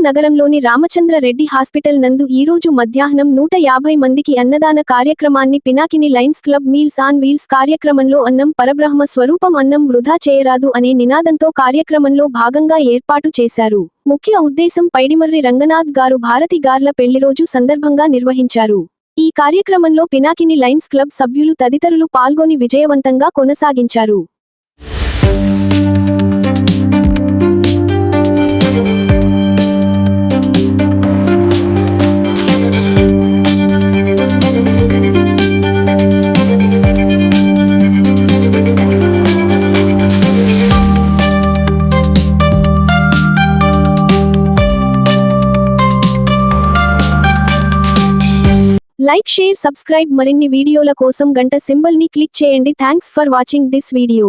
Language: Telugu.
నగరంలోని రామచంద్ర రెడ్డి హాస్పిటల్ నందు ఈరోజు మధ్యాహ్నం 150 మందికి అన్నదాన కార్యక్రమాన్ని Pinakini Lions club meals on wheels కార్యక్రమంలో అన్నం పరబ్రహ్మ స్వరూపం అన్నం వృధా చేయరాదు అనే నినాదంతో కార్యక్రమంలో భాగంగా ఏర్పాటు చేశారు. ముఖ్య ఉద్దేశం పైడిమర్రి రంగనాథ్ గారు భారతి గార్ల పెళ్లిరోజు సందర్భంగా నిర్వహించారు. ఈ కార్యక్రమంలో పినాకిని లయన్స్ క్లబ్ సభ్యులు తదితరులు పాల్గొని విజయవంతంగా కొనసాగించారు. లైక్ షేర్ సబ్స్క్రైబ్ మరిన్ని వీడియోల కోసం గంట సింబల్ ని క్లిక్ చేయండి. Thanks for watching this video.